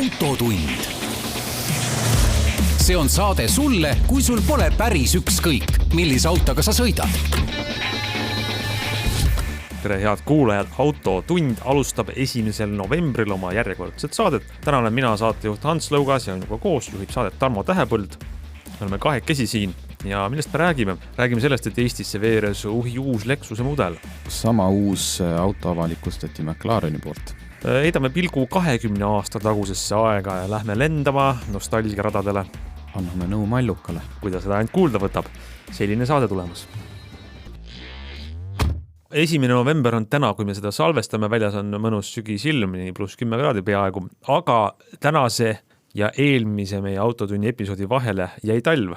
autotund. See on saade sulle, kui sul pole päris ükskõik, millise autoga sa sõidad. Tere head kuulajad, Autotund alustab 1. novembril oma järjekordset saadet. Täna olen mina saatejuht Hans Lõugas ja minuga koos juhib saadet Tarmo Tähepõld. Me oleme kahekesi siin ja millest me räägime? Räägime sellest, et Eestisse veeres uus Lexuse mudel. Sama uus auto avalikustati McLareni poolt. Heidame pilgu 20 aasta tagusesse aega ja lähme lendama nostalgiaradadele. Anname nõu Mallukale. Kuidas seda ainult kuulda võtab? Selline saade tulemas. 1. november on täna, kui me seda salvestame, väljas on mõnus sügisilm, nii +10 kraadi peaaegu, aga tänase ja eelmise meie autotunni episoodi vahele jäi talv.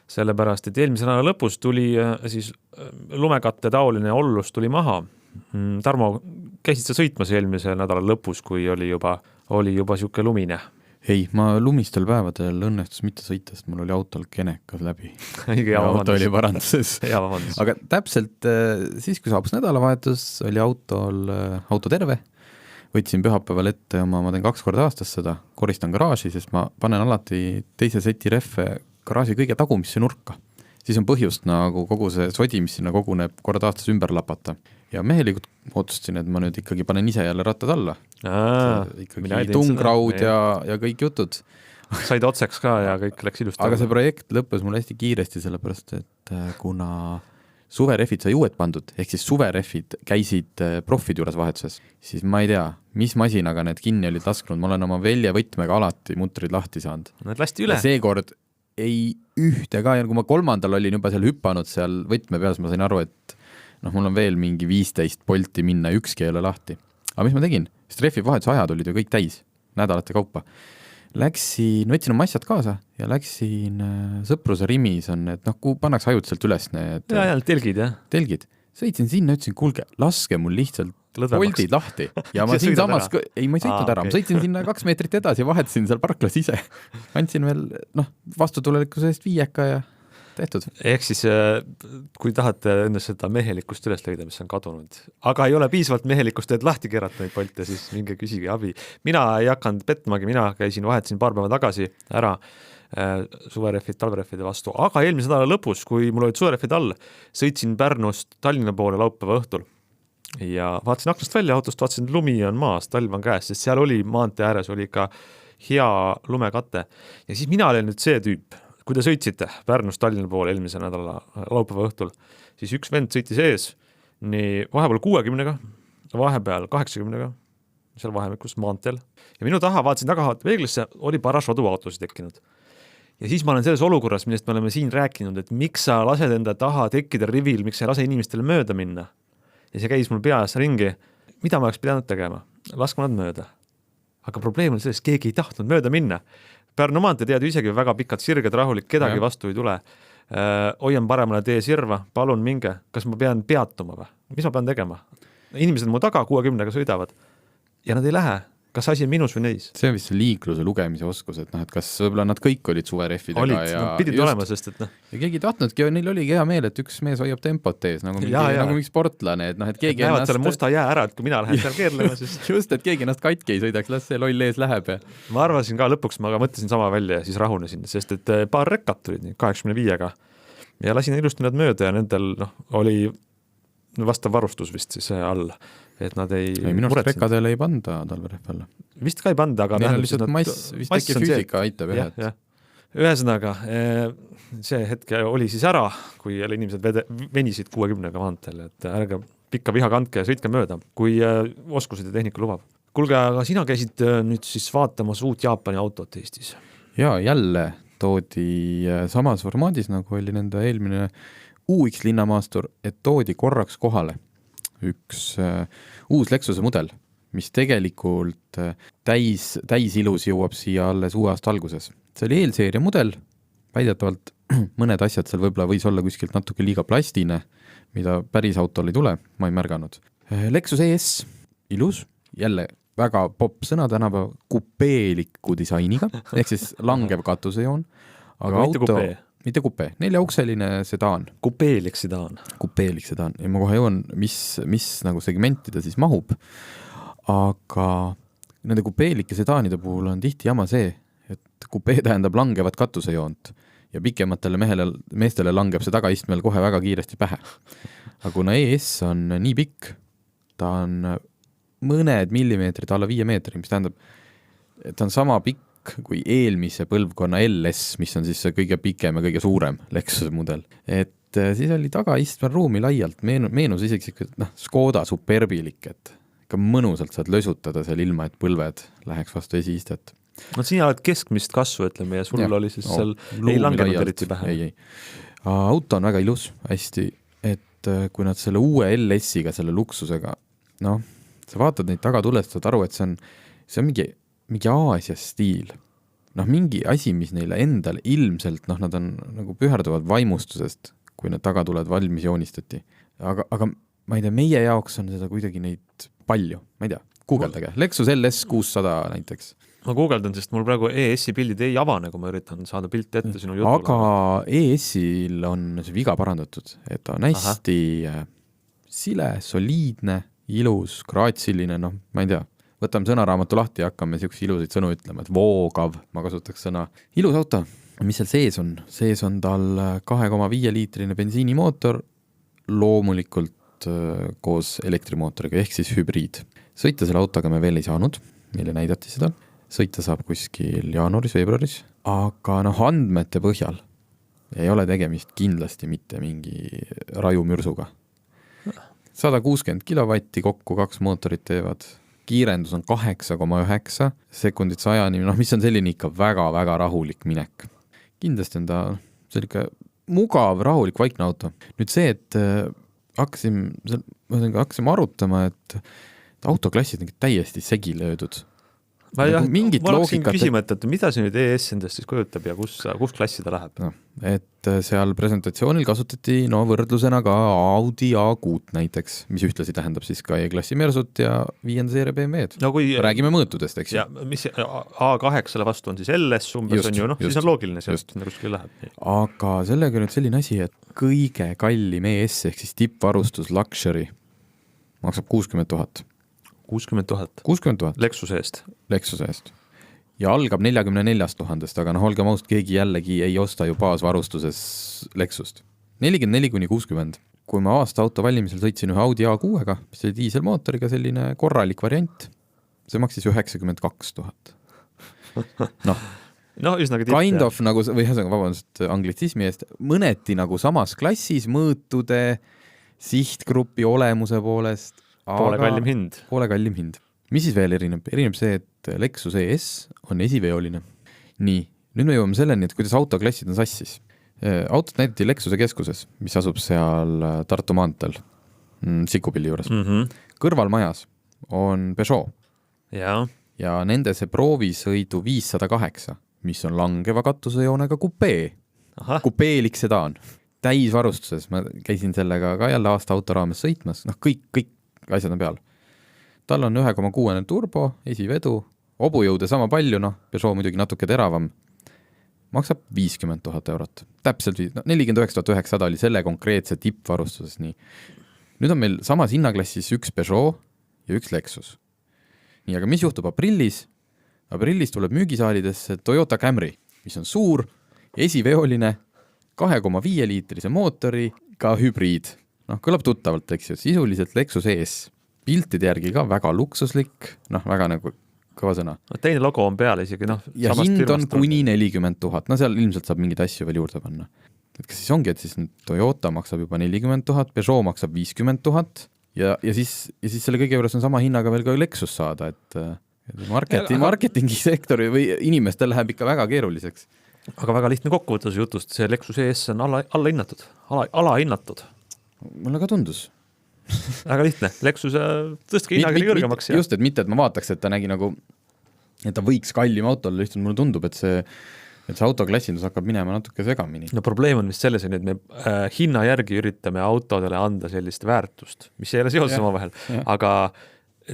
Sellepärast, et eelmise nädala lõpus tuli siis lumekatte taoline ollus tuli maha. Tarmo, käisid sa sõitmas eelmise nädala lõpus, kui oli juba siuke lumine? Ei, ma lumistel päevadel õnnestus mitte sõita, sest mul oli autol kenekas läbi. Auto oli paranduses. Aga täpselt siis, kui saabus nädalavahetus, oli auto terve. Võtsin pühapäeval ette ma teen 2 korda aastas seda, koristan garaaži, sest ma panen alati teise seti rehve garaaži kõige tagumisse nurka. Siis on põhjust nagu kogu see sodi, mis sinna koguneb kord aastas ümber lapata. Ja mehelikult otsustasin, et ma nüüd ikkagi panen ise jälle rattad alla. Ikkagi tungraud ja kõik jutud. Said otseks ka ja kõik läks ilusti. Aga see projekt lõppes mul hästi kiiresti, sellepärast, et kuna suverehvid sai uued pandud, ehk siis suverehvid käisid profid juures vahetuses, siis ma ei tea, mis masinaga need kinni olid lasknud. Ma olen oma velje võtmega alati mutrid lahti saanud. Need lasti üle. Ja seekord ei ühte ka, ja kui ma 3. olin juba seal hüppanud seal võtme peas, ma sain aru, et mul on veel mingi 15 polti minna, ükski ei ole lahti. Aga mis ma tegin? Streffi vahetuse ajad olid ju kõik täis, nädalate kaupa. Võtsin oma asjad kaasa ja läksin Sõpruse Rimis on need, kui pannakse ajutiselt üles need telgid, jah? Telgid. Sõitsin sinna, ütlesin, kuulge, laske mul lihtsalt poldid lahti. Ja ma siin samas, ei ma ei sõitnud ära, ma sõitsin sinna 2 meetrit edasi ja vahetasin seal parklas ise. Andsin veel vastutulelikkuse eest 5 ja tehtud. Ehk siis, kui tahate enne seda mehelikkust üles leida, mis on kadunud, aga ei ole piisavalt mehelikkust, et lahti keerata neid polte, siis minge küsige abi. Mina ei hakanud petmagi, mina vahetasin paar päeva tagasi ära suverehvid, talverehvide vastu, aga eelmise nädala lõpus, kui mul olid suverehvid all, sõitsin Pärnust Tallinna poole laupäeva õhtul ja vaatasin aknast välja autost, vaatasin, et lumi on maas, talv on käes, sest seal oli maantee ääres oli ikka hea lumekatte ja siis mina olen nüüd see tüüp. Kui te sõitsite Pärnust Tallinna poole eelmise nädala laupäeva õhtul, siis üks vend sõitis ees nii vahepeal 60-ga, vahepeal 80-ga, seal vahemikus maanteel. Ja minu taha vaatasin taga peeglisse, oli paras roduautosid tekkinud. Ja siis ma olen selles olukorras, millest me oleme siin rääkinud, et miks sa lased enda taha tekkida rivil, miks sa ei lase inimestele mööda minna. Ja see käis mul peas ringi, mida ma oleks pidanud tegema? Laskma nad mööda. Aga probleem on selles, keegi ei tahtnud mööda minna. Pärnu maantee tead isegi väga pikad sirged, rahulik, kedagi vastu ei tule. Hoian paremale tee sirva, palun minge. Kas ma pean peatuma või? Mis ma pean tegema? Inimesed mu taga 60-ga sõidavad ja nad ei lähe. Kas asi on minus või neis? See on vist liikluse lugemise oskus, et et kas võib-olla nad kõik olid suverehvidega ja pidid olema, sest et ja keegi tahtnudki, ja neil oligi hea meel, et üks mees hoiab tempot ees, nagu mingi sportlane, et keegi näevad selle musta jää ära, et kui mina lähen seal keerlema, siis just, et keegi ennast katki ei sõidaks, las see loll ees läheb ja ma arvasin ka lõpuks, ma mõtlesin sama välja ja siis rahunesin, sest et paar rekkat tulid 85-ga ja lasin ilusti nad mööda ja nendel oli vastav varustus vist siis all, et nad ei minu arust rekkadele ei panda talverehvele. Vist ka ei panda, aga lihtsalt mass, vist äkki füüsika aitab jah. Ühesõnaga, see hetk oli siis ära, kui inimesed venisid 60-ga maanteel, et ärge pikka viha kandke ja sõitke mööda, kui oskused ja tehnika lubab. Kuulge, aga sina käisid nüüd siis vaatamas uut Jaapani autot Eestis. Ja jälle toodi samas formaadis, nagu oli nende eelmine UX linnamaastur, et toodi korraks kohale üks uus Lexuse mudel, mis tegelikult täis ilus jõuab siia alles uue aasta alguses. See oli eelseeria mudel, väidetavalt mõned asjad seal võib-olla võis olla kuskilt natuke liiga plastine, mida päris autol ei tule, ma ei märganud. Lexus ES, ilus, jälle väga popp sõna tänapäeva, kupeeliku disainiga, ehk siis langev katusejoon, aga auto mitte kupe, 4-ukseline sedaan. Kupeelik sedaan. Ja ma kohe jõuan, mis nagu segmentida siis mahub. Aga nende kupeelike sedaanide puhul on tihti jama see, et kupee tähendab langevat katusejoont ja pikematele meestele langeb see tagaistmel kohe väga kiiresti pähe. Aga kuna ES on nii pikk, ta on mõned millimeetrid alla 5 meetri, mis tähendab, et ta on sama pikk kui eelmise põlvkonna LS, mis on siis see kõige pikem ja kõige suurem Lexuse mudel. Et siis oli tagaistmel ruumi laialt, meenus isegi Škoda Superbilik, et ikka mõnusalt saad lösutada seal ilma, et põlved läheks vastu esiistet. No sina oled keskmist kasvu, ütleme, ja sul oli siis seal ei langenud eriti pähe. Ei. Auto on väga ilus, hästi, et kui nad selle uue LS-iga, selle luksusega, sa vaatad neid tagatulest, saad aru, et see on mingi Aasia stiil. Mingi asi, mis neile endale ilmselt, nad on nagu püherduvad vaimustusest, kui need tagatuled valmis joonistati. Aga ma ei tea, meie jaoks on seda kuidagi neid palju, ma ei tea, guugeldage. Lexus LS 600 näiteks. Ma guugeldan, sest mul praegu ES-i pildid ei avane, kui ma üritan saada pilti ette sinu jutule. Aga ES-il on see viga parandatud, et ta on hästi sile, soliidne, ilus, graatsiline, ma ei tea, võtame sõnaraamatu lahti ja hakkame siukse ilusaid sõnu ütlema, et voogav, ma kasutaks sõna. Ilus auto, mis seal sees on? Sees on tal 2,5 liitrine bensiinimootor, loomulikult koos elektrimootoriga, ehk siis hübriid. Sõita selle autoga me veel ei saanud, meile näidati seda. Sõita saab kuskil jaanuaris, veebruaris, aga andmete põhjal ei ole tegemist kindlasti mitte mingi rajumürsuga. 160 kilovatti kokku 2 mootorit teevad, kiirendus on 8,9 sekundit 100-ni, mis on selline ikka väga-väga rahulik minek. Kindlasti on ta selline mugav, rahulik, vaikne auto. Nüüd see, et hakkasime arutama, et autoklassid on täiesti segi löödud. Ma oleksin küsima, et mida see nüüd ES endast siis kujutab ja kus klassi ta läheb? Et seal presentatsioonil kasutati võrdlusena ka Audi A6 näiteks, mis ühtlasi tähendab siis ka E-klassi Mersut ja 5. seeria BMW-d. Räägime mõõtudest, eks? Ja mis A8-le vastu on siis LS umbes, siis on loogiline sealt, kus küll läheb. Aga sellega nüüd selline asi, et kõige kallim ES ehk siis tippvarustus Luxury maksab 60 000. 60 000 Lexuse eest. Ja algab 44 000, aga olgem ausad, keegi jällegi ei osta ju baasvarustuses Lexust. 44-60. Kui ma aasta auto valimisel sõitsin ühe Audi A6-ga, mis oli diiselmootoriga selline korralik variant, see maksis 92 000. üsnagi kind of nagu, vabandust anglitsismi eest, mõneti nagu samas klassis mõõtude sihtgrupi olemuse poolest, Poole kallim hind. Mis siis veel erineb? Erineb see, et Lexus ES on esiveoline. Nii, nüüd me jõuame selleni, et kuidas autoklassid on sassis. Autot näidati Lexuse keskuses, mis asub seal Tartu maantel, Sikupilli juures. Kõrvalmajas on Peugeot. Ja nende see proovisõidu 508, mis on langeva katusejoonega kupee. Kupeelik sedaan. Täisvarustuses, ma käisin sellega ka jälle aasta auto raames sõitmas, kõik asjad on peal. Tal on 1,6 turbo, esivedu, obujõude sama palju, Peugeot muidugi natuke teravam, maksab 50 000 eurot. Täpselt 49 900 oli selle konkreetse tippvarustuses. Nii. Nüüd on meil samas hinnaklassis üks Peugeot ja üks Lexus. Nii, aga mis juhtub aprillis? Aprillis tuleb müügisaalidesse Toyota Camry, mis on suur, esiveoline, 2,5 liitrise mootori, ka hübriid. Kõlab tuttavalt, eks ju, sisuliselt Lexus ES. Piltide järgi ka väga luksuslik, väga nagu kõva sõna. Teine logo on peal isegi, ja hind on kuni 40 000, seal ilmselt saab mingeid asju veel juurde panna. Et kas siis ongi, et siis Toyota maksab juba 40 000, Peugeot maksab 50 000 ja siis selle kõige juures on sama hinnaga veel ka Lexus saada, et marketingisektori või inimestel läheb ikka väga keeruliseks. Aga väga lihtne kokkuvõttes jutust, see Lexus ES on alahinnatud. Mulle ka tundus. Väga lihtne. Lexuse tõstke hinnaga kõrgemaks. Just, et mitte, et ma vaataks, et ta nägi nagu, et ta võiks kallim autol, lihtsalt mulle tundub, et see autoklassindus hakkab minema natuke segamini. Probleem on vist selles, et me hinna järgi üritame autodele anda sellist väärtust, mis ei ole seoses oma vahel. Aga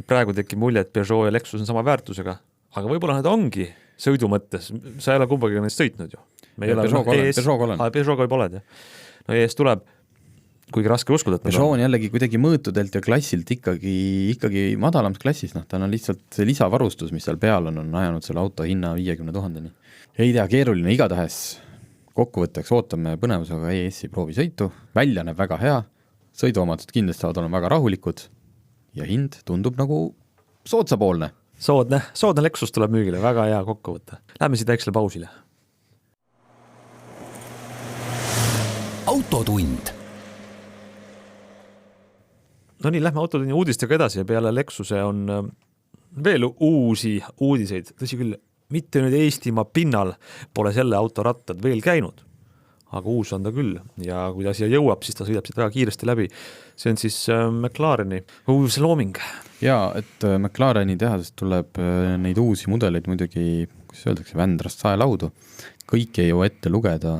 praegu tekib mulje, et Peugeot ja Lexus on sama väärtusega. Aga võib-olla nad ongi sõidu mõttes. Sa ei ole kumbagi neist sõitnud ju. Peugeot olen. Peugeot juba oled, jah. ES tuleb. kuigi raske uskuda, et Peugeot on jällegi kuidagi mõõtudelt ja klassilt ikkagi madalamas klassis, noh, tal on lihtsalt see lisavarustus, mis seal peal on ajanud selle auto hinna 50 000-ni. Ei tea, keeruline, igatahes kokkuvõtteks ootame põnevusega ES-i proovisõitu, välja näeb väga hea, sõiduomadused kindlasti saavad olema väga rahulikud ja hind tundub nagu soodsapoolne. Soodne Lexus tuleb müügile, väga hea kokkuvõte. Lähme siit väiksele pausile. Autotund. No nii, lähme autotunni uudistega edasi ja peale Lexuse on veel uusi uudiseid. Tõsi küll, mitte nüüd Eestimaa pinnal pole selle auto rattad veel käinud, aga uus on ta küll ja kui ta siia jõuab, siis ta sõidab siit väga kiiresti läbi. See on siis McLareni uus looming. Jaa, et McLareni tehasest tuleb neid uusi mudeleid muidugi, kuidas öeldakse, Vändrast saelaudu. Kõik ei jõua ette lugeda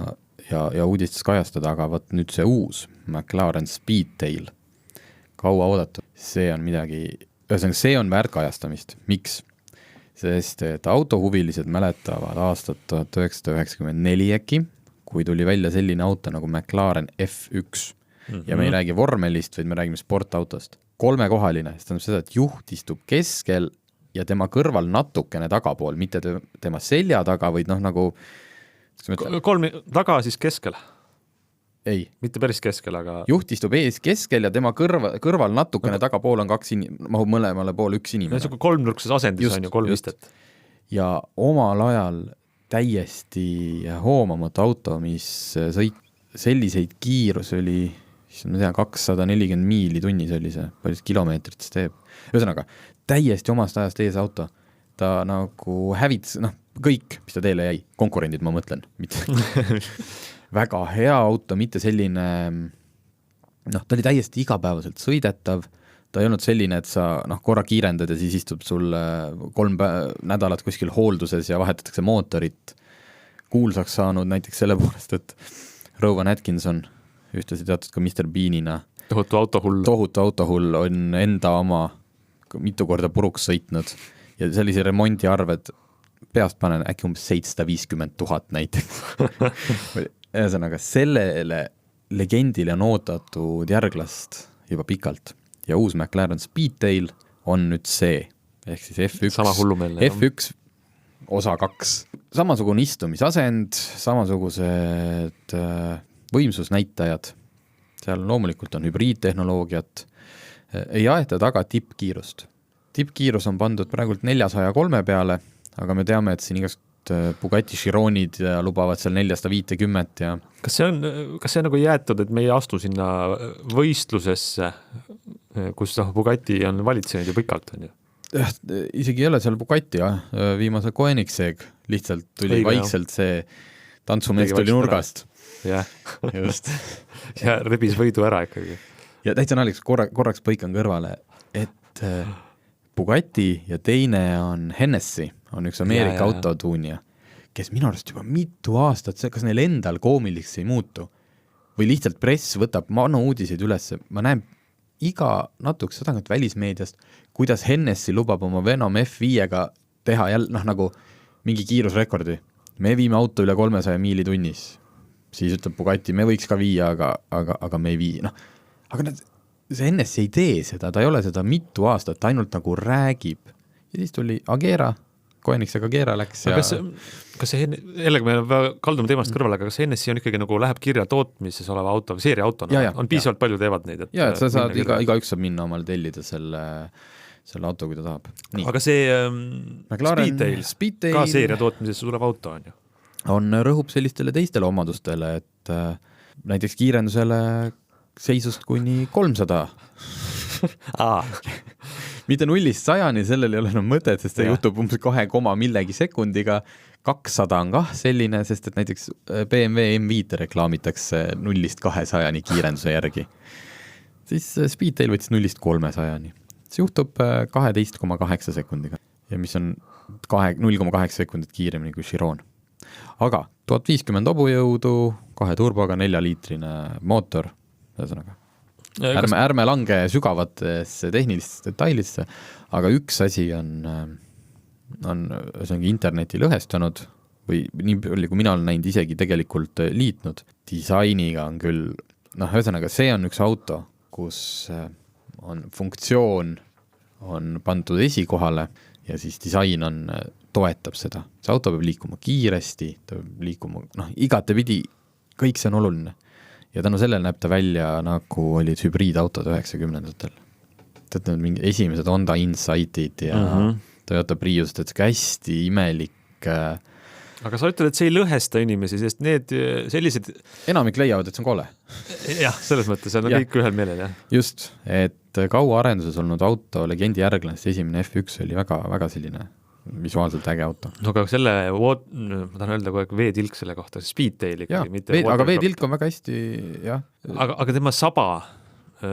ja uudistes kajastada, aga võt nüüd see uus McLaren Speedtail, kaua oodatud, see on midagi, see on väärt kajastamist. Miks? Sest et autohuvilised mäletavad aastat 1994 äkki, kui tuli välja selline auto nagu McLaren F1 ja me ei räägi vormelist, vaid me räägime sportautost. 3-kohaline, see tähendab seda, et juht istub keskel ja tema kõrval natukene tagapool, mitte tema selja taga, vaid noh nagu 3 taga siis keskel. Ei. Mitte päris keskel, aga... Juht istub ees keskel ja tema kõrval natukene tagapool on mahub mõlemale pool üks inimene. See on kolmnurkses asendis on ju 3 istet. Ja omal ajal täiesti hoomamatu auto, mis selliseid kiirus oli, ma tean, 240 miili tunnis oli see, palju kilomeetrit teeb. Ühesõnaga, täiesti omast ajast ees auto. Ta nagu hävits, kõik, mis ta teele jäi, konkurendid ma mõtlen, mitte... väga hea auto, mitte selline, ta oli täiesti igapäevaselt sõidetav, ta ei olnud selline, et sa korra kiirendad ja siis istub sul 3 nädalat kuskil hoolduses ja vahetatakse mootorit. Kuulsaks saanud näiteks selle poolest, et Rowan Atkinson, ühtlasi teatud ka Mr. Beanina, tohutu autohull on enda oma mitu korda puruks sõitnud ja sellise remondiarved peast panen äkki 750 000 näiteks. Ühesõnaga, sellele legendile on oodatud järglast juba pikalt ja uus McLaren Speedtail on nüüd see, ehk siis F1, sama hullumeelne, F1 osa 2. Samasugune istumisasend, samasugused võimsusnäitajad, seal loomulikult on hübriidtehnoloogiat, ei aeta taga tippkiirust. Tippkiirus on pandud praegult 403 peale, aga me teame, et siin igast Bugatti Chironid ja lubavad seal 450 ja... Kas see on nagu jäetud, et me ei astu sinna võistlusesse, kus Bugatti on valitsenud ju pikalt, on ju? Isegi ei ole seal Bugatti, viimase Koenigsegg lihtsalt tuli õige, vaikselt see tantsumees tuli nurgast. Ja. Just. Ja rebis võidu ära ikkagi. Ja täitsa naliks korraks põikan kõrvale, et Bugatti ja teine on Hennessy, on üks Ameerika autotuunija, kes minu arust juba mitu aastat, kas neil endal koomiliks ei muutu või lihtsalt press võtab uudiseid üles. Ma näen iga natuke sadangalt välismeediast, kuidas Hennessy lubab oma Venom F5-ga teha jälle nagu mingi kiirusrekordi. Me viime auto üle 300 miili tunnis. Siis ütleb Bugatti, me võiks ka viia, aga me ei vii. Aga see Hennessy ei tee seda, ta ei ole seda mitu aastat, ta ainult nagu räägib. Ja siis tuli Agera, Koenigsega Agera läks ja... Kas see, jällegi me kaldume teemast kõrvale, aga kas Hennessy on ikkagi nagu läheb kirja tootmises oleva auto, seeria autona? On piisavalt palju teevad neid? Ja, et sa saad, igaüks saab minna omal tellida selle auto, kui ta tahab. Nii. Aga see Speedtail ka seeria tootmises tuleb auto, on ju? Rõhub sellistele teistele omadustele, et näiteks kiirendusele seisust kuni 300. Mitte 0-100, sellel ei ole enam mõtet, sest see juhtub umbes 2 millegi sekundiga. 200 on kah selline, sest et näiteks BMW M5 reklaamitakse 0-200 kiirenduse järgi. Siis Speedtail võttis 0-300. See juhtub 12,8 sekundiga ja mis on 0,8 sekundit kiiremini kui Chiron. Aga 1050 hobujõudu, 2 turboga, 4-liitrine mootor, ühesõnaga. Ärme lange sügavatesse tehnilistesse detailisse, aga üks asi on interneti lõhestunud või nii palju, kui mina olen näinud isegi tegelikult liitnud. Disainiga on küll ühesõnaga, see on üks auto, kus on funktsioon on pandud esikohale ja siis disain toetab seda. See auto peab liikuma kiiresti, ta peab liikuma, igatepidi, kõik see on oluline. Ja tänu sellele näeb ta välja nagu olid hübriidautod 90-ndatel. Tead, mingi esimesed Honda Insightid ja Toyota Priused, et hästi imelik. Aga sa ütled, et see ei lõhesta inimesi, sest need sellised... Enamik leiavad, et see on kole. Jah, selles mõttes, see on kõik ühel meelel, jah. Just, et kaua arenduses olnud auto legendi järglast esimene F1 oli väga, väga selline visuaalselt äge auto. No aga selle, ma tahan öelda kogu aeg V-tilk selle kohta, Speedtail ikkagi, mitte aga V-tilk on väga hästi, jah. Aga tema saba,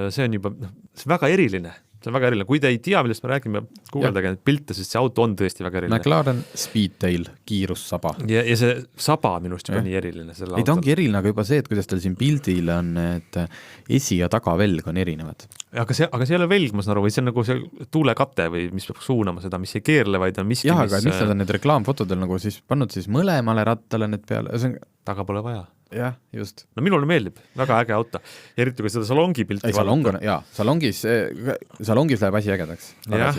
see on juba see on väga eriline. See on väga eriline. Kui te ei tea, millest me räägime, kuuldage neid pilte, sest see auto on tõesti väga eriline. McLaren Speedtail, kiirussaba. Ja see saba minust juba nii eriline. Ei, ta ongi eriline, aga juba see, et kuidas tal siin pildil on, et esi- ja tagavelg on erinevad. Aga see ei ole velg, ma saan aru, või see on nagu see tuulekate või mis peab suunama seda, mis ei keerle, vaid on miski, aga miks nad on need reklaamfotodel nagu siis pannud siis mõlemale rattale need peale? Taga pole vaja. Jah, just. No minule meeldib, väga äge auto. Ja eriti kui seda salongi pilti salongis läheb asi ägedaks. Jah,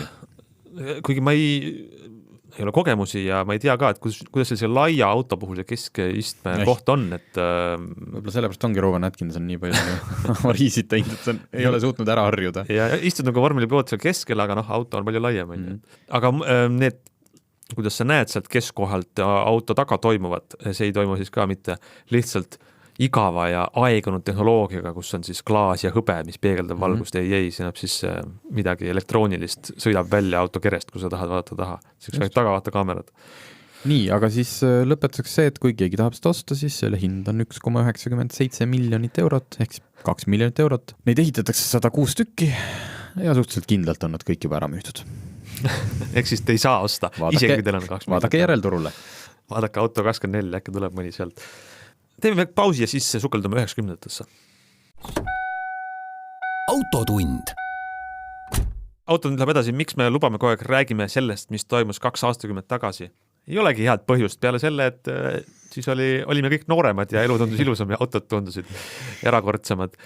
kuigi ma ei ole kogemusi ja ma ei tea ka, et kuidas see laia auto puhul see keskistme koht on, et võib-olla sellepärast ongi Rowan Atkins on nii palju variisid teinud, et ei ole suutnud ära harjuda. Ja istud nagu vormelipiloot seal keskel, aga auto on palju laiem. Aga need kuidas sa näed sealt keskkohalt auto taga toimuvat, see ei toimu siis ka mitte lihtsalt igava ja aegunud tehnoloogiaga, kus on siis klaas ja hõbe, mis peegeldab valgust, ei, see näeb siis midagi elektroonilist, sõidab välja auto kerest, kui sa tahad vaadata taha. See tagavaata kaamerad. Nii, aga siis lõpetuseks see, et kui keegi tahab seda osta, siis selle hind on 1,97 miljonit eurot, ehk 2 miljonit eurot. Neid ehitatakse 106 tükki ja suhteliselt kindlalt on nad kõik juba ära müüdud. Ehk siis te ei saa osta, isegi kui teil on 2 miljonit. Vaadake järelturule. Vaadake Auto 24, äkki tuleb mõni sealt. Teeme pausi ja siis sukeldume 90-ndatesse. Autotund. Autotund läheb edasi, miks me lubame kogu aeg räägime sellest, mis toimus 2 aastakümmet tagasi. Ei olegi head põhjust peale selle, et siis olime kõik nooremad ja elu tundus ilusam ja autod tundusid erakordsemad.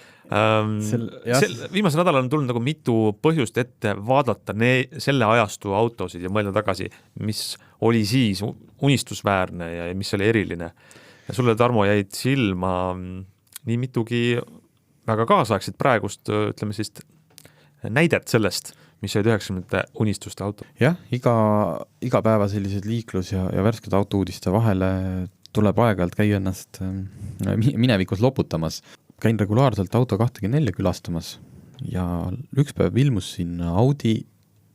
Viimasel nädalal on tulnud nagu mitu põhjust ette vaadata selle ajastu autosid ja mõelda tagasi, mis oli siis unistusväärne ja mis oli eriline. Ja sulle, Tarmo, jäid silma nii mitugi väga kaasaegsid praegust, ütleme siis, näidet sellest, mis olid 90-ndate unistuste auto. Jah, iga päeva sellised liiklus ja värsked autouudiste vahele tuleb aeg-ajalt käia ennast minevikus loputamas. Käin regulaarselt Auto 24 külastamas ja üks päev ilmus sinna Audi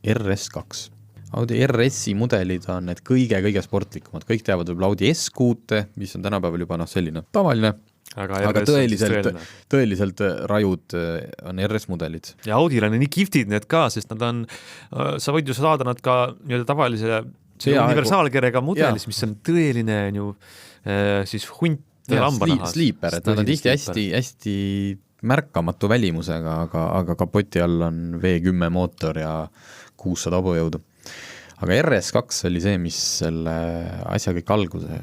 RS2. Audi RS-i mudelid on need kõige sportlikumad. Kõik teavad võib-olla Audi S6, mis on tänapäeval juba selline tavaline, aga tõeliselt rajud on RS-mudelid. Ja Audil on nii kihvtid need ka, sest nad on, sa võid ju saada nad ka tavalise universaalkerega mudelis, mis on tõeline siis hunt lambanahas. Sleeper, et nad on tihti hästi märkamatu välimusega, aga kapoti all on V10 mootor ja 600 hobujõudu. Aga RS2 oli see, mis selle asja kõik alguse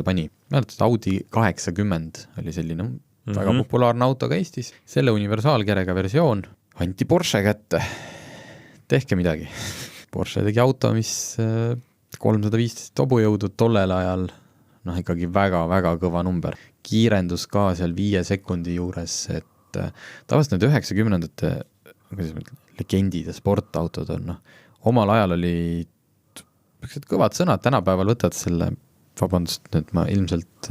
pani. Mäletat, Audi 80 oli selline väga populaarne auto ka Eestis. Selle universaalkerega versioon anti Porsche kätte. Tehke midagi. Porsche tegi auto, mis 315 hobujõudu tollel ajal, ikkagi väga-väga kõva number. Kiirendus ka seal 5 sekundi juures, et tavaliselt need 90-ndate legendid ja sportautod on, omal ajal oli kõvad sõnad, tänapäeval võtad selle, vabandust, et ma ilmselt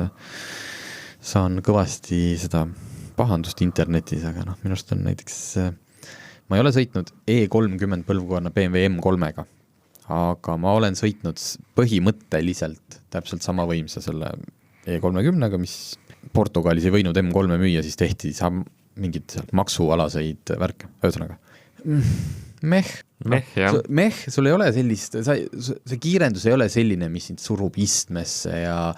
saan kõvasti seda pahandust internetis, aga minu arust on näiteks, ma ei ole sõitnud E30 põlvkonna BMW M3-ga, aga ma olen sõitnud põhimõtteliselt täpselt sama võimsa selle E30-ga, mis Portugalis ei võinud M3 müüa, siis tehti mingid maksualaseid värke, ühesõnaga. Meh, sul ei ole sellist, see kiirendus ei ole selline, mis sind surub istmesse ja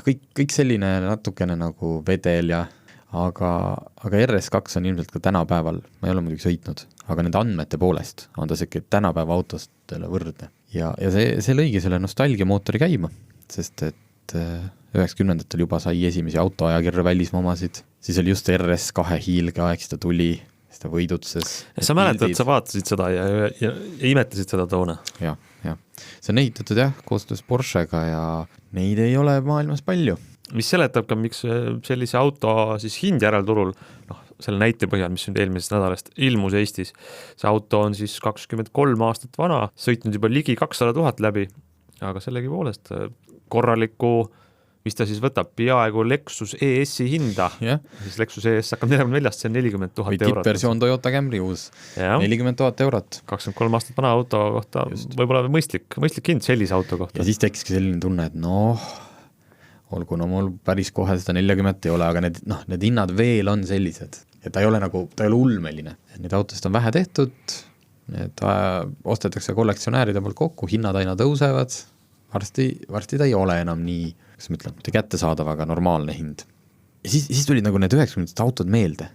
kõik selline natukene nagu vedel aga RS2 on ilmselt ka tänapäeval, ma ei ole muidugi sõitnud, aga nende andmete poolest on ta see tänapäeva autostele võrdne. Ja see lõigi selle nostalgiamootori käima, sest et 90-ndatel juba sai esimesi autoajakirja välismaaomasid, siis oli just RS2 hiilgeaeg, siis ta tuli, siis ta võidutses. Sa mäletad, sa vaatasid seda ja imetasid seda toona? Jah. See on ehitatud koostöös Porschega ja neid ei ole maailmas palju. Mis seletab ka, miks sellise auto siis hind järelturul, selle näite põhjal, mis nüüd eelmisest nädalast ilmus Eestis. See auto on siis 23 aastat vana, sõitnud juba ligi 200 000 läbi, aga sellegi poolest korraliku, mis ta siis võtab, peaaegu Lexus ES-i hinda. Siis Lexus ES hakkab 44-st, see on 40 000 eurot. Tippversioon Toyota Camry uus, 40 000 eurot. 23 aastat vana auto kohta võib-olla mõistlik hind sellise auto kohta. Ja siis tekkiski selline tunne, et olgu, mul päris kohe seda 40 ei ole, aga need hinnad veel on sellised. Ja ta ei ole ulmeline. Need autost on vähe tehtud, need ostetakse kollektsionääride poolt kokku, hinnad aina tõusevad, varsti ta ei ole enam nii, kas ma ütlen, kättesaadav, aga normaalne hind. Ja siis tulid need 90 autod meelde,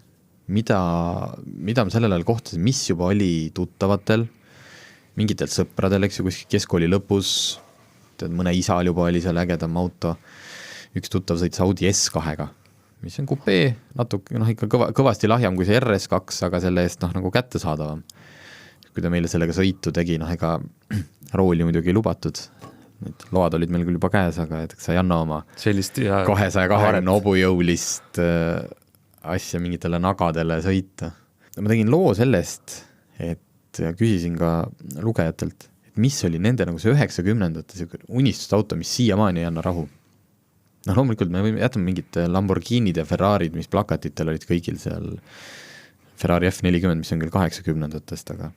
mida ma sellel ajal kohtasin, mis juba oli tuttavatel, mingitel sõpradel, eks ju, kuskil keskkooli lõpus, mõne isal juba oli seal ägedam auto, üks tuttav sõitis Audi S2-ga, mis on kupee, natuke ikka kõvasti lahjam kui see RS2, aga selle eest nagu kättesaadavam. Kui ta meile sellega sõitu tegi, ega rooli muidugi ei lubatud. Need load olid meil küll juba käes, aga sa ei anna oma 220 hobujõulist asja mingitele nagadele sõita. Ma tegin loo sellest, et küsisin ka lugejatelt, et mis oli nende see 90-ndate unistusauto, mis siiamaani ei anna rahu. Loomulikult me jätame mingid Lamborghinid ja Ferrarid, mis plakatitel olid kõigil seal Ferrari F40, mis on küll 80-ndatest, aga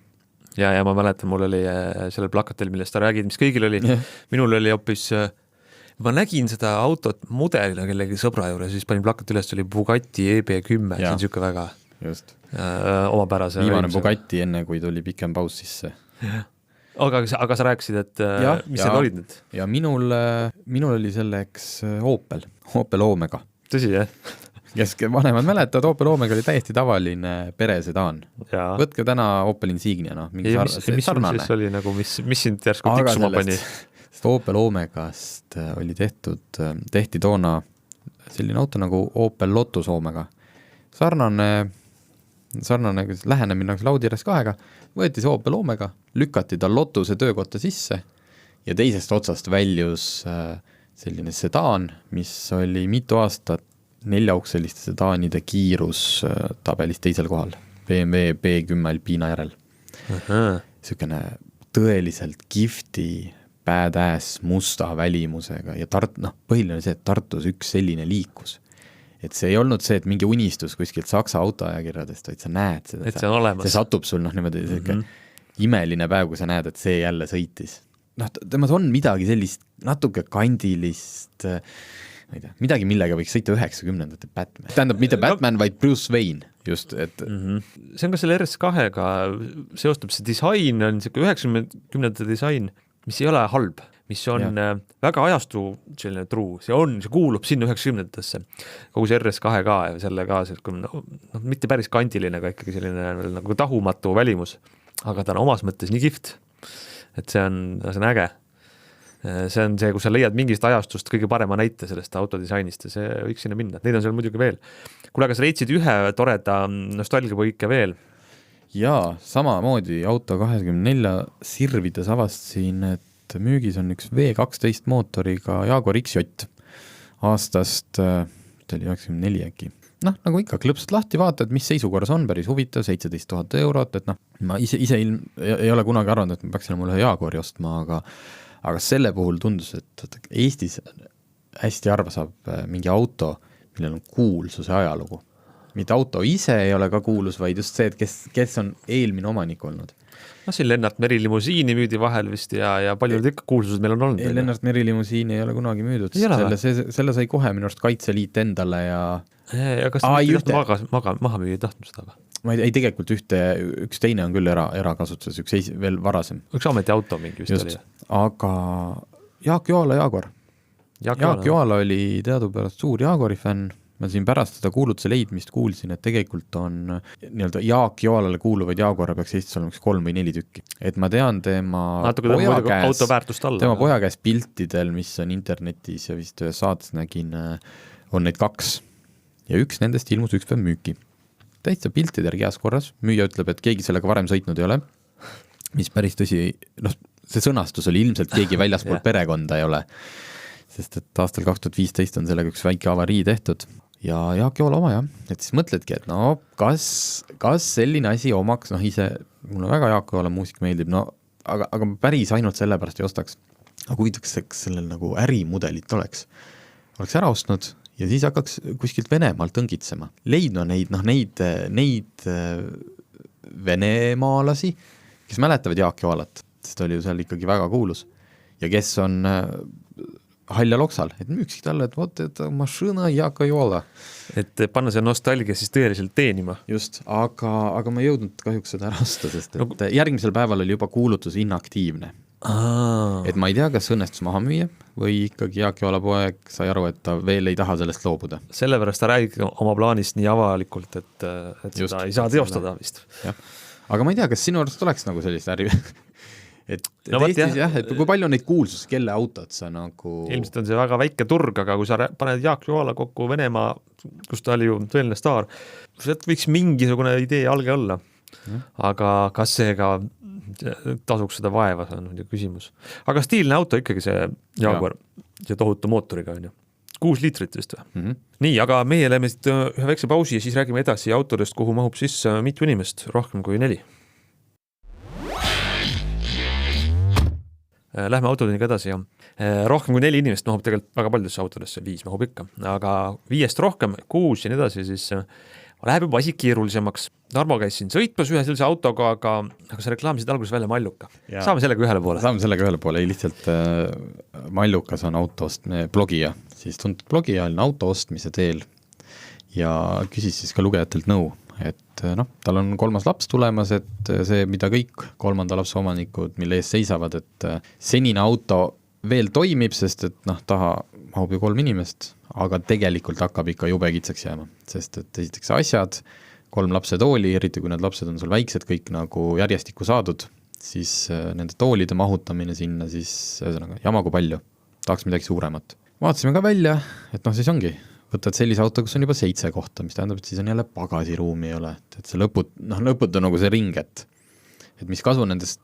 ja ma mäletan, mul oli sellel plakatel, millest sa räägid, mis kõigil oli, minul oli hoopis, ma nägin seda autot mudelina kellegi sõbra juures, siis panin plakat üles, oli Bugatti EB10, see on siuke väga omapärase. Viimane Bugatti enne, kui tuli pikem paus sisse. Aga sa rääkisid, et mis need olid nüüd? Ja minul oli selleks Opel Omega. Tõsi, jah? Kes vanemad mäletavad, Opel Omega oli täiesti tavaline peresedaan. Võtke täna Opel Insignia, mingi sarnane. Mis oli mis sind järsku tiksuma pani? Sest Opel Omegast oli tehti toona selline auto nagu Opel Lotus Omega. Sarnane lähenemine nagu Audi RS2-ga, võeti see Opel Omega, lükati ta Lotuse töökotta sisse ja teisest otsast väljus selline sedaan, mis oli mitu aastat 4-ukseliste sedaanide kiirustabelis teisel kohal, BMW B10 Alpina järel. Sükene tõeliselt gifti, badass, musta välimusega ja põhiline oli see, et Tartus üks selline liikus. Et see ei olnud see, et mingi unistus kuskilt Saksa autoajakirjadest, vaid sa näed seda. Et see on olemas. See satub sul niimoodi imeline päev, kui sa näed, et see jälle sõitis. Temas on midagi sellist natuke kandilist, ma ei tea, midagi, millega võiks sõita 90-ndate Batman. Tähendab, mitte Batman, vaid Bruce Wayne. Just, et See on ka selle RS2-ga, seostub see disain, on 90-ndate disain, mis ei ole halb, mis on väga ajastu selline truu, see kuulub sinna 90-ndatesse. Kogu see RS2 ka ja selle ka, mitte päris kandiline, aga ikkagi selline nagu tahumatu välimus, aga ta on omas mõttes nii kihvt, et see on äge. See on see, kui sa leiad mingist ajastust kõige parema näite sellest autodisainist ja see võiks sinna minna. Neid on seal muidugi veel. Kuule, aga sa leidsid ühe toreda nostalgiapõike veel? Jaa, samamoodi auto 24 sirvides avastasin, et müügis on üks V12 mootoriga Jaguar XJ aastast, see oli 94 äkki. Nagu ikka, klõpsad lahti, vaatad, mis seisukorras on, päris huvitav, 17 000 eurot, et ma ise ei ole kunagi arvanud, et ma peaks mulle Jaguari ostma, aga selle puhul tundus, et Eestis hästi harva saab mingi auto, millel on kuulsuse ajalugu. Mitte auto ise ei ole ka kuulus, vaid just see, et kes on eelmine omanik olnud. Siin Lennart Meri limusiini müüdi vahel vist ja paljud ikka kuulsused meil on olnud. Ei, Lennart Meri limusiini ei ole kunagi müüdud. Selle sai kohe minu arust Kaitseliit endale ja kas maha müüa ei tahtnud seda? Ma ei tegelikult üks teine on küll erakasutuses, üks veel varasem. Üks ametiauto mingi vist oli. Aga Jaak Joala Jaguar. Jaak Joala oli teadupärast suur Jaguari fänn. Ma siin pärast seda kuulutuse leidmist kuulsin, et tegelikult on nii-öelda Jaak Joalale kuuluvaid Jaguare peaks Eestis olema 3 või 4 tükki. Et ma tean tema poja käes piltidel, mis on internetis ja vist saates nägin, on neid 2. ja üks nendest ilmus üks päev müüki. Täitsa piltide järgi heas korras, müüja ütleb, et keegi sellega varem sõitnud ei ole, mis päris tõsi, see sõnastus oli ilmselt keegi väljaspool perekonda ei ole, sest et aastal 2015 on sellega üks väike avarii tehtud ja Jaak Joola oma jah, et siis mõtledki, et kas selline asi omaks, ise, mulle väga Jaak Joola muusik meeldib, aga päris ainult sellepärast ei ostaks. Aga huvitaks, sellel nagu ärimudelit oleks ära ostnud ja siis hakkaks kuskilt Venemaalt õngitsema. Leidno neid venemaalasi, kes mäletavad Jaak Joolat, sest oli ju seal ikkagi väga kuulus ja kes on halja loksal, et müükski talle, et vot, et mašina Jaak Joola. Et panna see nostalgia siis tõeliselt teenima. Just, aga ma ei jõudnud kahjuks seda ära osta, sest et järgmisel päeval oli juba kuulutus inaktiivne. Et ma ei tea, kas õnnestus maha müüa või ikkagi Jaak Joola poeg sai aru, et ta veel ei taha sellest loobuda. Sellepärast ta räägib oma plaanist nii avalikult, et just, seda ei saa teostada vist. Ja. Aga ma ei tea, kas sinu arust oleks nagu sellist äri... et Eestis et kui palju neid kuulsus, kelle autod sa nagu... Ilmselt on see väga väike turg, aga kui sa paned Jaak Joola kokku Venemaa, kus ta oli ju tõeline staar, sealt võiks mingisugune idee alge olla. Aga kas seega tasuks seda vaeva, see on nüüd küsimus. Aga stiilne auto ikkagi see Jaguar, see tohutu mootoriga on ju. 6 liitrit vist või? Nii, aga meie läheme ühe väikse pausi ja siis räägime edasi autodest, kuhu mahub sisse mitu inimest, rohkem kui 4. Lähme autodeniga edasi ja rohkem kui 4 inimest mahub tegelikult väga paljudesse autodesse, 5 mahub ikka, aga 5 rohkem, 6 ja nii edasi, siis läheb juba asi keerulisemaks. Narmo käis siin sõitmas ühe sellise autoga, aga sa reklaamisid alguses välja Malluka. Saame sellega ühele poole. Ei lihtsalt Mallukas on autoostme blogija, siis tuntud blogija on auto ostmise teel ja küsis siis ka lugejatelt nõu, et tal on 3. laps tulemas, et see, mida kõik 3. lapse omanikud, mille ees seisavad, et senine auto veel toimib, sest et taha mahub ju 3 inimest, aga tegelikult hakkab ikka jube kitsaks jääma, sest et esiteks asjad, 3 lapse tooli, eriti kui need lapsed on sul väiksed, kõik nagu järjestikku saadud, siis nende toolide mahutamine sinna, siis jama kui palju, tahaks midagi suuremat. Vaatasime ka välja, et siis ongi, võtad sellise auto, kus on juba 7 kohta, mis tähendab, et siis on jälle pagasiruumi ei ole, et see lõput on nagu see ring, et mis kasu nendest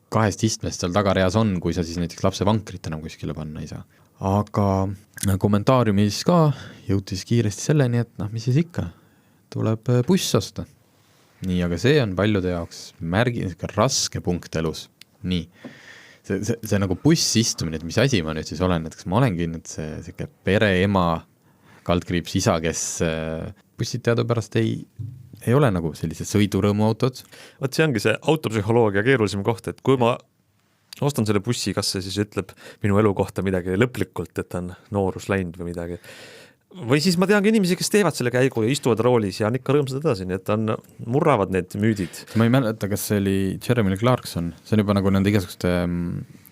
2 istmest seal tagareas on, kui sa siis näiteks lapse vankrit enam kuskile panna ei saa. Aga kommentaariumis ka jõutis kiiresti selleni, et mis siis ikka, tuleb buss osta. Nii, aga see on paljude jaoks raske punkt elus. Nii, see nagu buss istumine, et mis asi ma nüüd siis olen, et kas ma olengi nüüd see pere ema kaldkriips isa, kes bussid teadupärast ei ole nagu sellise sõidurõõmu autod. Võt see ongi see autopsühholoogia keerulisem koht, et kui ma ostan selle bussi, kas see siis ütleb minu elu kohta midagi lõplikult, et on noorus läinud või midagi. Või siis ma teangi inimesi, kes teevad selle käigu ja istuvad roolis ja on ikka rõõmsad edasi, nii et murravad need müüdid. Ma ei mäleta, kas see oli Jeremy Clarkson, see on juba nagu nende igasuguste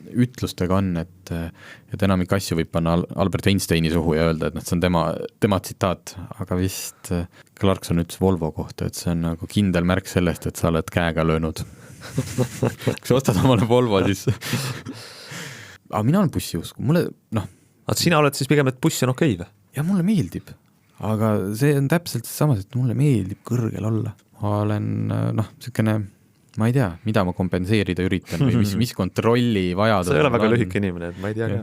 ütlustega on, et enamik asju võib panna Albert Einsteini suhu ja öelda, et see on tema tsitaat, aga vist Clarkson ütles Volvo kohta, et see on nagu kindel märk sellest, et sa oled käega löönud. Kui sa ostad omale Volvo, siis aga mina olen bussi usku, mulle Aga sina oled siis pigem, et buss on okei või? Ja mulle meeldib, aga see on täpselt samas, et mulle meeldib kõrgel olla. Ma olen, selline, ma ei tea, mida ma kompenseerida üritan või mis kontrolli vajadus. See ei ole väga lühike inimene, et ma ei tea ka.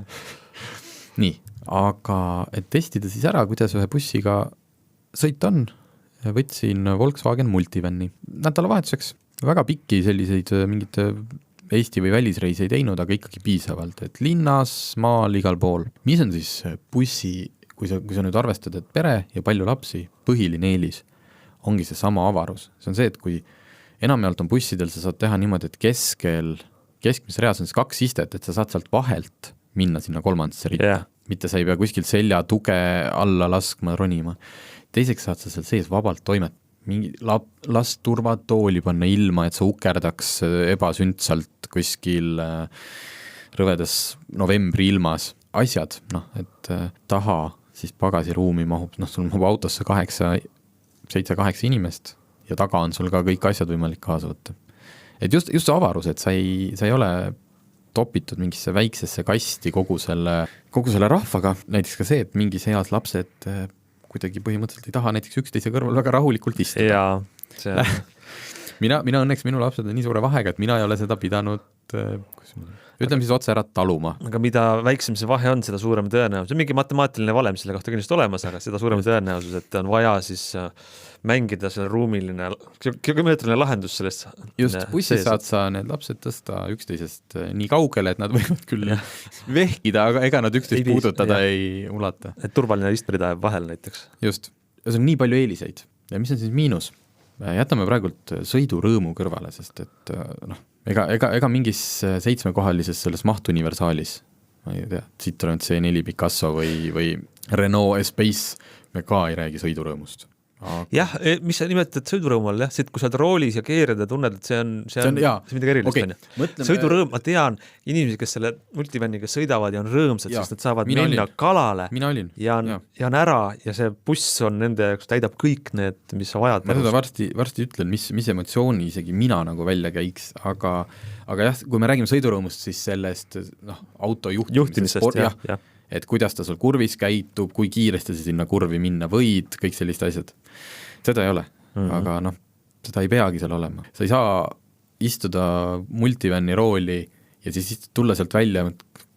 Nii, aga et testida siis ära, kuidas ühe bussiga sõit on, võtsin Volkswagen Multivanni. Nädalavahetuseks väga pikki selliseid mingit Eesti või välisreisi ei teinud, aga ikkagi piisavalt, et linnas, maal, igal pool. Mis on siis bussi, kui sa nüüd arvestad, et pere ja palju lapsi, põhiline eelis ongi see sama avarus. See on see, et kui enamjaolt on bussidel, sa saad teha niimoodi, et keskmises reas on siis 2 istet, et sa saad sealt vahelt minna sinna 3. ritta. Mitte sa ei pea kuskilt selja tuge alla laskma, ronima. Teiseks saad sa seal sees vabalt toimet. Mingi last turvatooli panna ilma, et sa ukerdaks ebasündsalt kuskil rõvedas novembri ilmas. Asjad, et taha siis pagasiruumi mahub, sul mahub autosse 7-8 inimest ja taga on sul ka kõik asjad võimalik kaasa võtta. Et just see avarus, et sa ei ole topitud mingisse väiksesse kasti kogu selle rahvaga, näiteks ka see, et mingis eas lapsed, kuidagi põhimõtteliselt ei taha näiteks üksteise kõrval väga rahulikult istuda. jaa, see on mina õnneks, minu lapsed on nii suure vahega, et mina ei ole seda pidanud, ütleme siis otse ära taluma. aga mida väiksem see vahe on, seda suurem tõenäosus, see on mingi matemaatiline valem selle kohta kindlasti olemas, aga seda suurem tõenäosus, et on vaja siis mängida selle ruumiline, geomeetriline lahendus sellest. Just, bussis saad sa need lapsed tõsta üksteisest nii kaugele, et nad võivad küll vehkida, aga ega nad üksteist puudutada ei ulata. Et turvaline istmerida vahel näiteks. Just, see on nii palju eeliseid. Ja mis on siis miinus? Jätame praegult sõidurõõmu kõrvale, sest et ega mingis 7-kohalises selles mahtuniversaalis, ma ei tea, Citroen C4 Picasso või Renault Espace me ka ei räägi sõidurõõmust. Jah, mis sa nimetad sõidurõõmu all, jah, see, kui sa oled roolis ja keerad ja tunned, et see on midagi erilist. Okay. Sõidurõõm, ma tean inimesi, kes selle multivänniga sõidavad ja on rõõmsad, sest nad saavad minna kalale ja on ära ja see buss on nende jaoks, täidab kõik need, mis sa vajad. Ma seda varsti ütlen, mis emotsiooni isegi mina nagu välja käiks, aga jah, kui me räägime sõidurõõmust, siis sellest auto juhtimisest, jah. Et kuidas ta sul kurvis käitub, kui kiiresti sa sinna kurvi minna võid, kõik sellised asjad. Seda ei ole, aga seda ei peagi seal olema. Sa ei saa istuda multivänni rooli ja siis tulla sealt välja,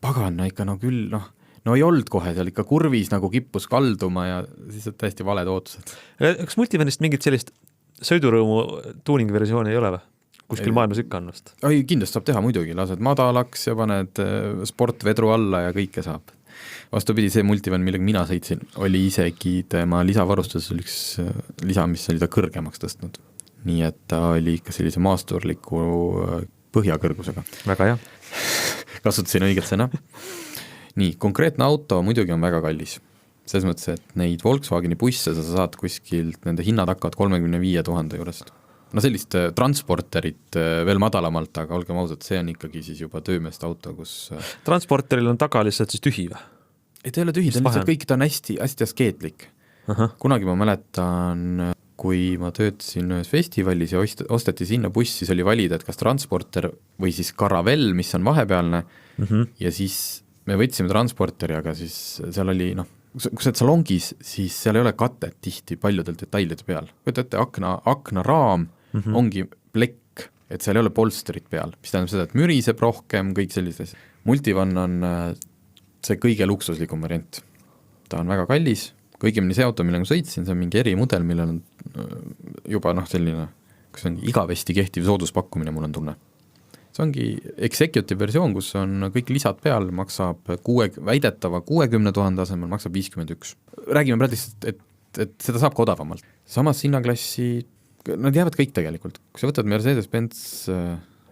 pagan, ikka küll, ei olnud kohe seal ikka kurvis nagu kippus kalduma ja siis on täiesti valed ootused. Kas multivännist mingit sellist sõidurõõmu tuuningversiooni ei ole või? Kuskil maailmas ikka on vast? Kindlasti saab teha muidugi, lased madalaks ja paned sportvedru alla ja kõike saab. Vastupidi, see multivan, millega mina sõitsin, oli isegi tema lisavarustus üks lisa, mis oli ta kõrgemaks tõstnud. Nii et ta oli ikka sellise maasturliku põhjakõrgusega. Väga hea. Kasutasin õiget sõna. Nii, konkreetne auto muidugi on väga kallis. Selles mõttes, et neid Volkswageni busse sa saad kuskilt, nende hinnad hakkavad 35 000 juurest. Sellist transporterit veel madalamalt, aga olgem ausad, see on ikkagi siis juba töömeest auto, kus transporteril on taga lihtsalt siis tühi või? Ei, ta ei ole tühi, ta on lihtsalt kõik, ta on hästi askeetlik. Kunagi ma mäletan, kui ma töötasin ühes festivalis ja osteti sinna bussi, siis oli valida, et kas transporter või siis Caravelle, mis on vahepealne, ja siis me võtsime transporteri, aga siis seal oli, kui sa oled salongis, siis seal ei ole katet tihti paljudel detailide peal. Võtta ette aknaraam ongi plekk, et seal ei ole polsterit peal, mis tähendab seda, et müriseb rohkem, kõik sellised. Multivan on see kõige luksuslikum variant. Ta on väga kallis, kõigemini see auto, millega sõitsin, see on mingi erimudel, millel on juba selline, kus on igavesti kehtiv sooduspakkumine, mul on tunne. See ongi executive versioon, kus on kõik lisad peal, maksab väidetava 60 000 asemel, maksab 51. Räägime praegu, et seda saab ka odavamalt. Samas hinnaklassi, nad jäävad kõik tegelikult. Kui sa võtad Mercedes-Benz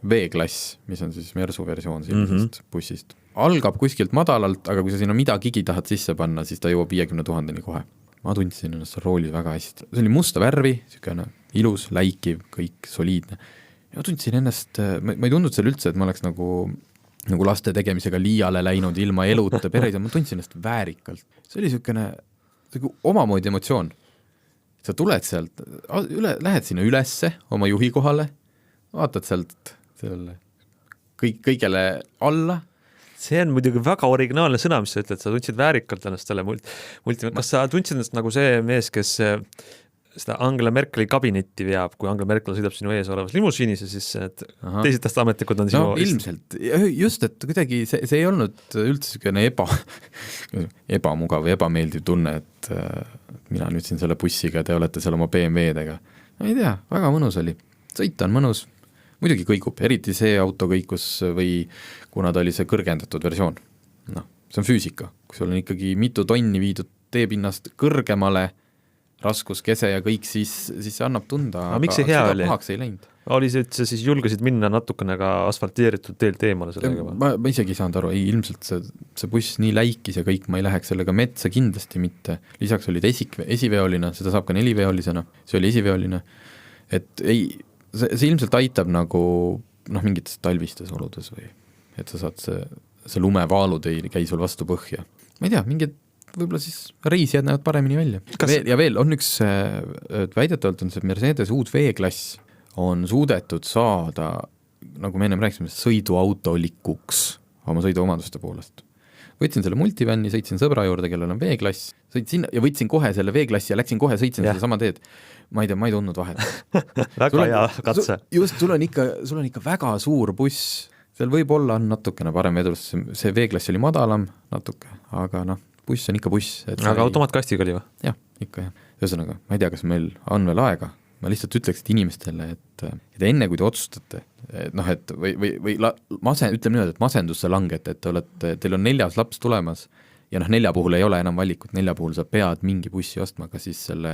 V-klass, mis on siis Mersu versioon sellisest bussist, algab kuskilt madalalt, aga kui sa sinna midagigi tahad sisse panna, siis ta jõuab 50 000 kohe. Ma tundsin ennast roolis väga hästi. See oli musta värvi, selline ilus, läikiv, kõik soliidne. Ja tundsin ennast, ma ei tundnud seal üldse, et ma oleks nagu laste tegemisega liiale läinud ilma eluta pereid, ma tundsin ennast väärikalt. See oli selline omamoodi emotsioon. Sa tuled sealt, lähed sinna ülesse oma juhi kohale, vaatad sealt kõigele alla. See on muidugi väga originaalne sõna, mis sa ütled, sa tundsid väärikalt ennast selle kas sa tundsid ennast nagu see mees, kes seda Angela Merkeli kabinetti veab, kui Angela Merkel sõidab sinu ees olevas limusiinis ja siis teised ametnikud on sinu... ilmselt, just, et kuidagi see ei olnud üldse selline ebamugav või ebameeldiv tunne, et mina nüüd siin selle bussiga ja te olete seal oma BMW-dega. Ma ei tea, väga mõnus oli. Sõita on mõnus, muidugi kõigub, eriti see auto kõikus või kuna ta oli see kõrgendatud versioon. See on füüsika, kui sul on ikkagi mitu tonni viidud teepinnast kõrgemale, raskus, kese ja kõik, siis see annab tunda, aga miks see hea oli? Pahaks ei läinud. Oli see, et sa siis julgesid minna natukene ka asfalteeritud teelt eemale sellega? Ma isegi ei saanud aru, ilmselt see buss nii läikis ja kõik, ma ei läheks sellega metsa kindlasti mitte. Lisaks oli esiveoline, seda saab ka 4-veolisena, see oli esiveoline, et see ilmselt aitab nagu mingites talvistes oludes või et sa saad see lumevaalud ei käi sul vastu põhja. Ma ei tea, mingid võib-olla siis reisijad näevad paremini välja. Ja veel on üks, väidetavalt on see Mercedes uus V-klass, on suudetud saada, nagu me ennem rääkisime, sõiduautolikuks oma sõiduomaduste poolest. võtsin selle multivänni, sõitsin sõbra juurde, kellel on V-klass, sõitsin ja võtsin kohe selle V-klassi ja läksin kohe, sõitsin seda sama teed. Ma ei tundnud vahet. Väga hea katse. Just, sul on ikka väga suur buss, seal võib-olla on natukene parem vedus, see V-klass oli madalam natuke, aga buss on ikka buss. Aga automaatkastiga oli või? Jah, ikka jah. Ühesõnaga, ma ei tea, kas meil on veel aega, ma lihtsalt ütleks inimestele, et enne kui te otsustate, ütleme niimoodi, et masendusse langete, et teil on 4. laps tulemas ja 4 puhul ei ole enam valikut, 4 puhul sa pead mingi bussi ostma, ka siis selle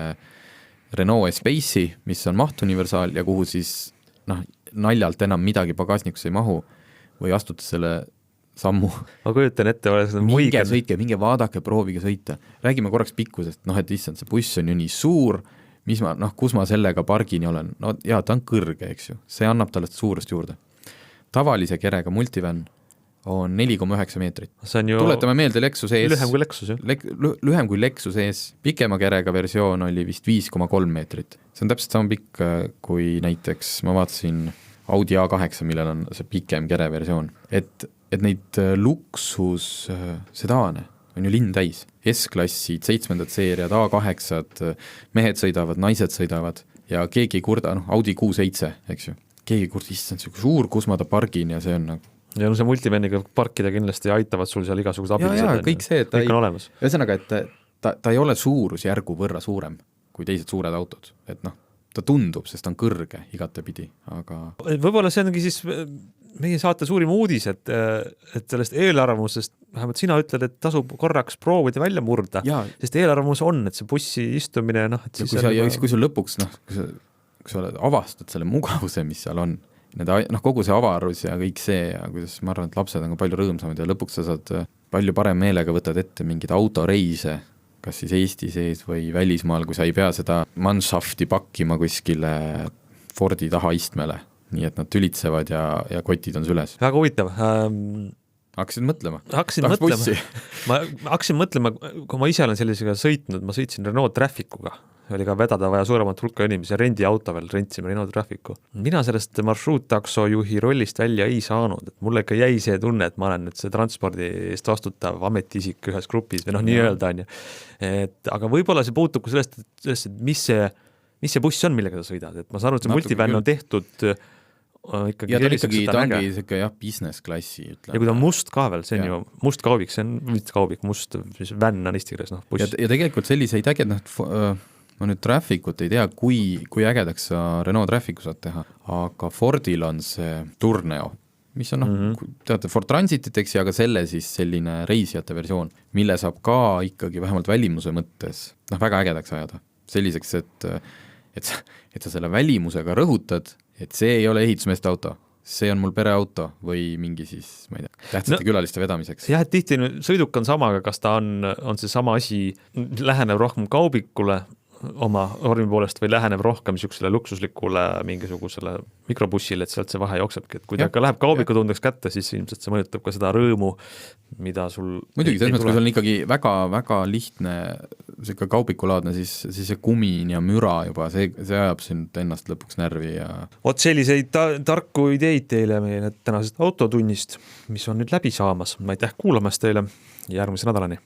Renault Espace'i, mis on mahtuniversaal ja kuhu siis naljalt enam midagi pagasnikusse ei mahu või astute selle sammu. Ma kujutan ette, minge sõitke, minge vaadake, proovige sõita. Räägime korraks pikkusest, et issand, see buss on ju nii suur, kus ma sellega pargini olen. No jaa, ta on kõrge, eks ju. See annab talle suurust juurde. Tavalise kerega multivän on 4,9 meetrit. Tuletame meelde Lexus ees. Lühem kui Lexus, jah? Lühem kui Lexus ees. Pikema kerega versioon oli vist 5,3 meetrit. See on täpselt sama pikk, kui näiteks ma vaatasin Audi A8, millel on see pikem kere versioon. Et neid luksus sedaane on ju linn täis. S-klassid, 7. seeriad, A8-d, mehed sõidavad, naised sõidavad ja keegi ei kurda, Audi Q7, eks ju. Keegi ei kurda, issand, see suur, kus ma ta pargin ja see on Ja see multivänniga parkida kindlasti aitavad sul seal igasugused abilised. Ja, kõik see, et kõik on olemas. Ühesõnaga, et ta ei ole suurusjärgu võrra suurem kui teised suured autod. Et ta tundub, sest ta on kõrge igatepidi, aga... Võib-olla see ongi siis meie saate suurim uudis, et sellest eelarvamusest, vähemalt sina ütled, et tasub korraks proovida välja murda, sest eelarvamus on, et see bussi istumine, kui sul lõpuks, kui sa avastad selle mugavuse, mis seal on, kogu see avarus ja kõik see ja kuidas ma arvan, et lapsed on ka palju rõõmsamad ja lõpuks sa saad palju parem meelega võtad ette mingid autoreise, kas siis Eesti sees või välismaal, kui sa ei pea seda manšafti pakkima kuskile Fordi tahaistmele, nii et nad tülitsevad ja kotid on süles. Väga huvitav. Hakkasin mõtlema. Ma hakkasin mõtlema, kui ma ise olen sellisega sõitnud, ma sõitsin Renault Trafficuga, oli ka vedada vaja suuremat hulka inimesi, rendiauto veel, rentsime Renault Trafficu. Mina sellest marsruuttaksojuhi rollist välja ei saanud, et mulle ikka jäi see tunne, et ma olen nüüd see transpordi eest vastutav ametiisik ühes grupis või nii öelda on ju. Aga võib-olla see puutub ka sellest, et mis see buss on, millega sa sõidad, et ma saan aru, et see multivänn on tehtud ikkagi ja ta ongi siuke business klassi ütleme. Ja kui ta on must ka veel, see on ju must kaubik, see on kaubik, must vänn on eesti keeles buss. Ja tegelikult selliseid äged, ma nüüd Trafficut ei tea, kui ägedaks sa Renault Trafficu saad teha, aga Fordil on see Tourneo, mis on teate, Ford Transititeks ja ka selle siis selline reisijate versioon, mille saab ka ikkagi vähemalt välimuse mõttes väga ägedaks ajada. Selliseks, et sa selle välimusega rõhutad, et see ei ole ehitusmeeste auto, see on mul pereauto või mingi siis, ma ei tea, tähtsate külaliste vedamiseks. Jah, et tihti sõiduk on sama, aga kas ta on see sama asi, läheneb rohkem kaubikule oma vormi poolest või läheneb rohkem niisugusele luksuslikule mingisugusele mikrobussile, et sealt see vahe jooksebki, et kui ta ikka läheb kaubiku tundeks kätte, siis ilmselt see mõjutab ka seda rõõmu, mida sul muidugi, selles mõttes, kui sul on ikkagi väga lihtne siuke kaubikulaadne, siis see kumin ja müra juba, see ajab sind ennast lõpuks närvi ja... selliseid tarku ideid teile meie tänasest autotunnist, mis on nüüd läbi saamas. Ma aitäh kuulamast teile järgmise nädalani.